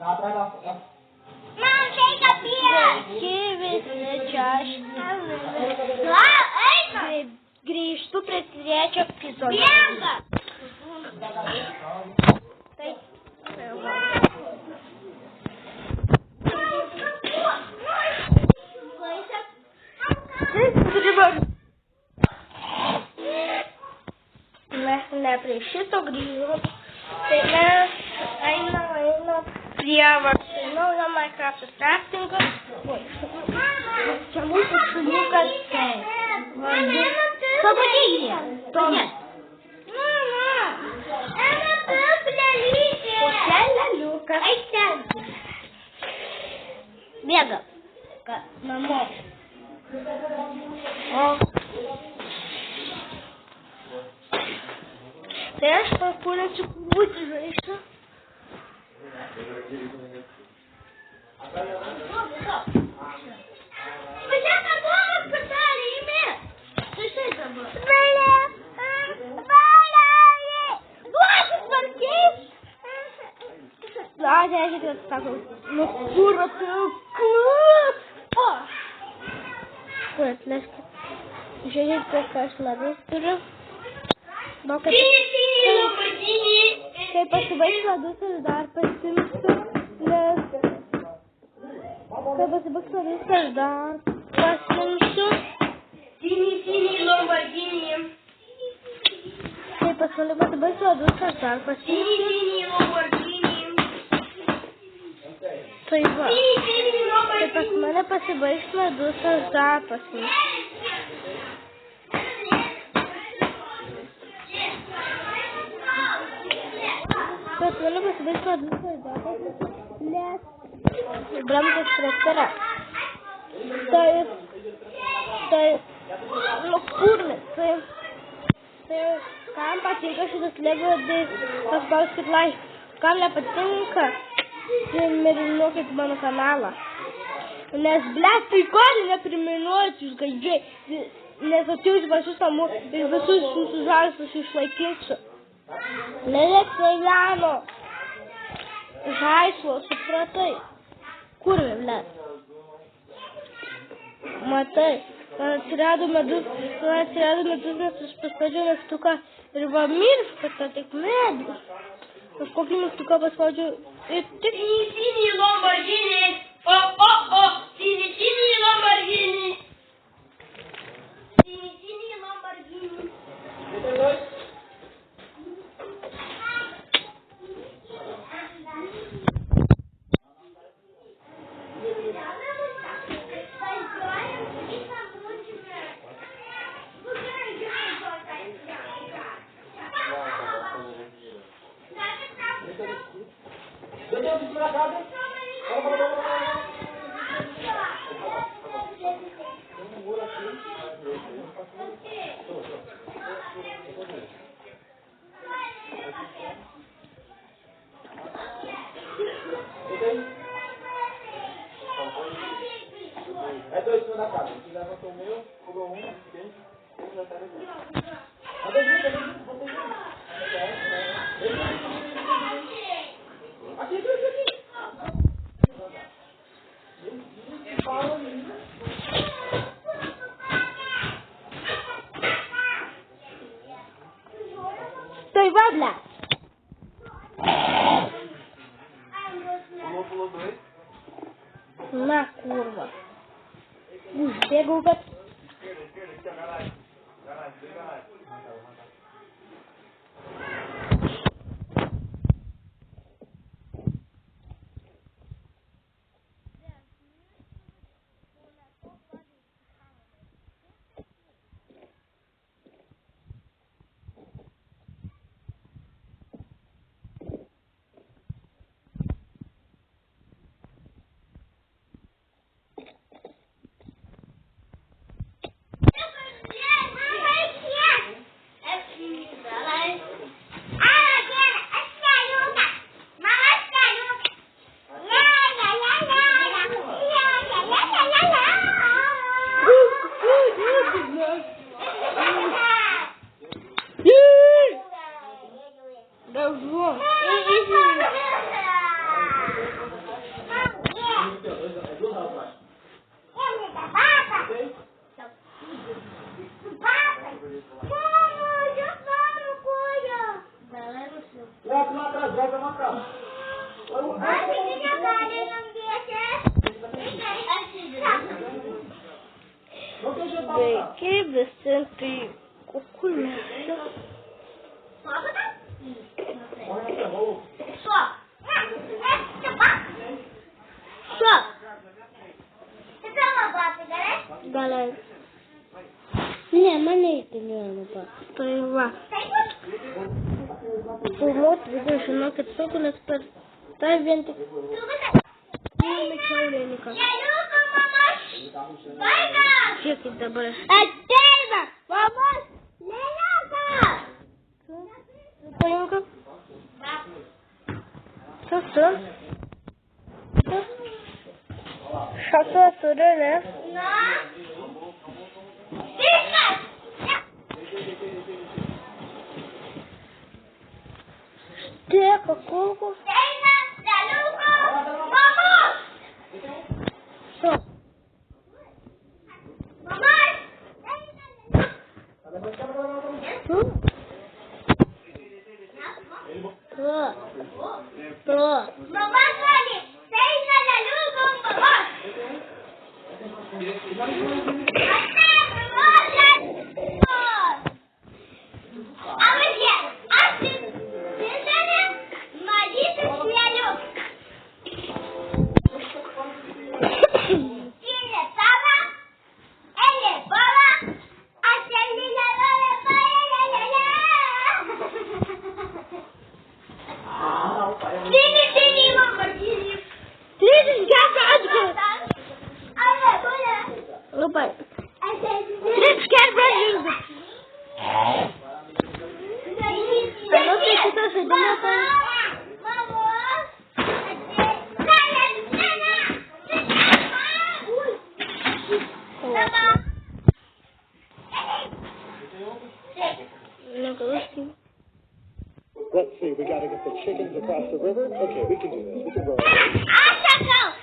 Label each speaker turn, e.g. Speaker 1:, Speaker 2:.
Speaker 1: Mano, chega, Bia!
Speaker 2: Grįžtu prie trečio epizodo.
Speaker 1: Bianca!
Speaker 2: Tai. Mes ne prie šito grįžom. Tai mes einam prie naujo Minecraft craftingo. Čia mūsų šuniukas. Pabudėjai. Tomas. Leliukas.
Speaker 1: Eik ten.
Speaker 2: Bėga. Namo. O. Tai aš pakūrėsiu būti žaisti. Reikia, kad sakau, nu kur apilknut? O! Kur atleiskit. Žiūrėkite, ką aš ladus turiu. Nu, kai pasibaigs ladus, aš dar pasimsiu, nes... Kai pasibaigs ladus, aš dar pasimsiu.
Speaker 1: Sini, Lamborghini.
Speaker 2: Kai pasibaigs ladus, aš dar pasimsiu.
Speaker 1: Sini, Lamborghini.
Speaker 2: Tai va, kai pas mane pasibaigs ledus, aš dar pasimsiu. Pas mane pasibaigs ledus, aš dar pasimsiu. Nes bramtas traktora. Tai, nu kurmis, tai kam patinka šitas lego, tai paspauskit like. Kam nepatinka, tai mėrinuokit mano kanalą. Nes, blėt, tai kodėl nepriminuoti jūs gaidžiai, nes atėjus visus namų ir visus jūsų žaislus išlaikysiu. Nelėks nevieno žaislo, supratai. Kurvi, blėt. Matai, man atsirado medus, nes aš paspaudžiau mygtuką ir va miršta, kad tik medus. Aš kokį mygtuką paspaudžiau ir tik...
Speaker 1: Sini, Lamborghini. O, Sini, Lamborghini. Sini, Lamborghini.
Speaker 3: É dois na casa. Se levantou o meu, cobrou um, quem? Já tá aqui.
Speaker 2: Tai va, blė.
Speaker 3: Pulou dois.
Speaker 2: Na curva. Užbėgau, kad...
Speaker 3: Esquerda, garagem. Garagem.
Speaker 2: Mama, я знаю, Коля.
Speaker 3: Volta lá atrás, volta lá atrás.
Speaker 2: А ты меня дали нам
Speaker 3: Não tem jeito pra
Speaker 2: Aqui, Vicente, começa.
Speaker 3: Corre na rua.
Speaker 2: Só. Galera. Minha mãe não tá. Tô indo lá. Вот, видишь, но как только нас поставим вентик. Не мешаулинка. Чеки добре. Отдельно! Мама! Ленака! Понимка? Что? Что сюда, да? Ты какого? Что? Что? Opa. Três quer ver. Eu não sei se tá chegando a
Speaker 3: Let's see, we gotta get the chickens across the river. Okay, we can do this. We can go.
Speaker 2: Ah, Chacão!